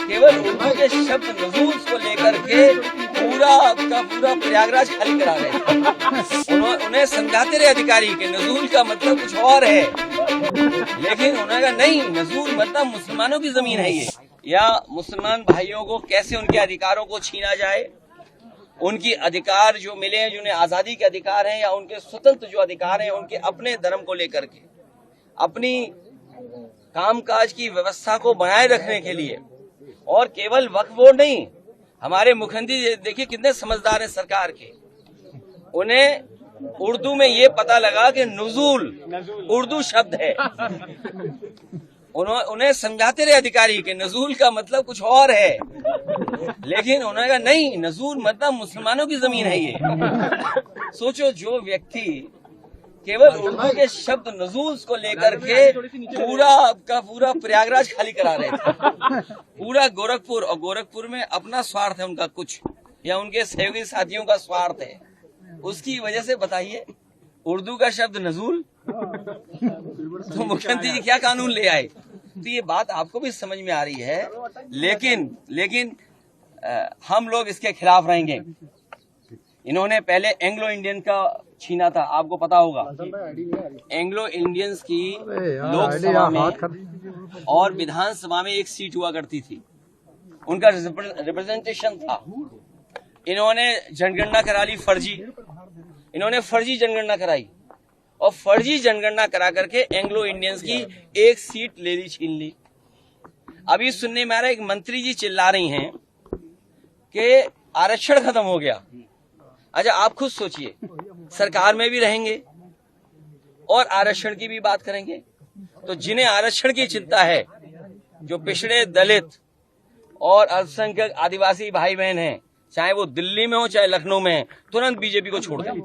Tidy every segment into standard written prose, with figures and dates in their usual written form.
केवल उर्दू के शब्द नजूल को लेकर के पूरा का पूरा प्रयागराज खाली करा रहे थे। उन्हें समझाते रहे अधिकारी के नजूल का मतलब कुछ और है, लेकिन उन्होंने कहा नहीं, नजूल मतलब मुसलमानों की जमीन है ये, या मुसलमान भाइयों को कैसे उनके अधिकारों को छीना जाए, उनकी अधिकार जो मिले हैं, जिन्हें आजादी के अधिकार हैं, या उनके स्वतंत्र जो अधिकार हैं, उनके अपने धर्म को लेकर के अपनी कामकाज की व्यवस्था को बनाए रखने के लिए। और केवल वक्फ बोर्ड नहीं, हमारे मुख्यमंत्री देखिए कितने समझदार हैं सरकार के, उन्हें उर्दू में ये पता लगा कि नुज़ूल उर्दू शब्द है। उन्हें समझाते रहे अधिकारी के नजूल का मतलब कुछ और है, लेकिन उन्होंने कहा नहीं, नजूल मतलब मुसलमानों की जमीन है ये। सोचो, जो व्यक्ति केवल उर्दू के शब्द नजूल को लेकर के पूरा का पूरा प्रयागराज खाली करा रहे थे, पूरा गोरखपुर, और गोरखपुर में अपना स्वार्थ है उनका कुछ, या उनके सहयोगी साथियों का स्वार्थ है, उसकी वजह से बताइए उर्दू का शब्द नजूल, तो मुख्यमंत्री जी क्या कानून ले आए। तो ये बात आपको भी समझ में आ रही है, लेकिन हम लोग इसके खिलाफ रहेंगे। इन्होंने पहले एंग्लो इंडियन का छीना था, आपको पता होगा। एंग्लो इंडियंस की लोकसभा में और विधानसभा में एक सीट हुआ करती थी, उनका रिप्रेजेंटेशन था। इन्होंने जनगणना करा ली फर्जी, इन्होंने फर्जी जनगणना कराई, और फर्जी जनगणना करा करके एंग्लो इंडियंस की एक सीट ले ली, छीन ली। अभी सुनने में आ रहा है, एक मंत्री जी चिल्ला रही हैं कि आरक्षण खत्म हो गया। अच्छा, आप खुद सोचिए, सरकार में भी रहेंगे और आरक्षण की भी बात करेंगे, तो जिन्हें आरक्षण की चिंता है, जो पिछड़े दलित और अल्पसंख्यक आदिवासी भाई बहन हैं, चाहे वो दिल्ली में हो चाहे लखनऊ में है, तुरंत बीजेपी को छोड़ दें,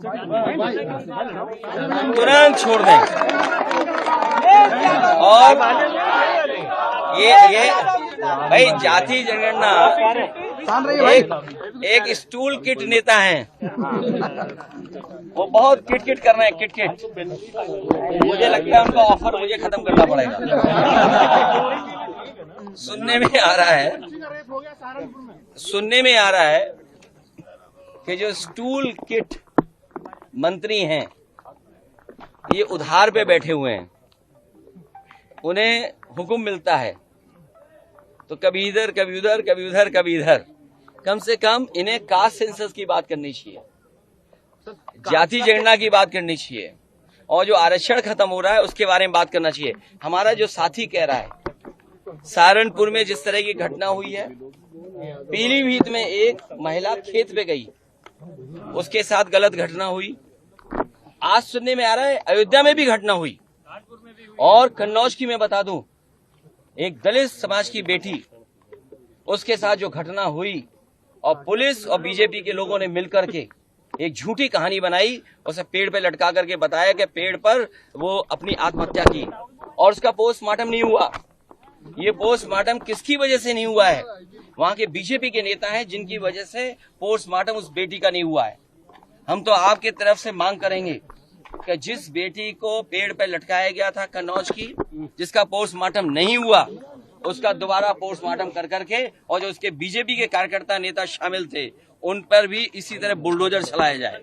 तुरंत छोड़ दें। और ये भाई जाति जनगणना एक स्टूल किट नेता हैं, वो बहुत किट कर रहे हैं, किट। मुझे लगता है उनका ऑफर मुझे खत्म करना पड़ेगा। सुनने में आ रहा है कि जो स्टूल किट मंत्री हैं, ये उधार पे बैठे हुए हैं, उन्हें हुक्म मिलता है तो कभी इधर कभी उधर, कभी उधर कभी इधर। कम से कम इन्हें कास्ट सेंसस की बात करनी चाहिए, जाति जनगणना की बात करनी चाहिए, और जो आरक्षण खत्म हो रहा है उसके बारे में बात करना चाहिए। हमारा जो साथी कह रहा है, सहारनपुर में जिस तरह की घटना हुई है, पीलीभीत में एक महिला खेत पे गई, उसके साथ गलत घटना हुई। आज सुनने में आ रहा है अयोध्या में भी घटना हुई, और कन्नौज की मैं बता दूं, एक दलित समाज की बेटी, उसके साथ जो घटना हुई, और पुलिस और बीजेपी के लोगों ने मिलकर के एक झूठी कहानी बनाई, उसे पेड़ पे लटका करके बताया कि पेड़ पर वो अपनी आत्महत्या की, और उसका पोस्टमार्टम नहीं हुआ। ये पोस्टमार्टम किसकी वजह से नहीं हुआ है? वहां के बीजेपी के नेता हैं जिनकी वजह से पोस्टमार्टम उस बेटी का नहीं हुआ है। हम तो आपके तरफ से मांग करेंगे कि जिस बेटी को पेड़ पर लटकाया गया था कन्नौज की, जिसका पोस्टमार्टम नहीं हुआ, उसका दोबारा पोस्टमार्टम कर करके, और जो उसके बीजेपी के कार्यकर्ता नेता शामिल थे, उन पर भी इसी तरह बुलडोजर चलाया जाए।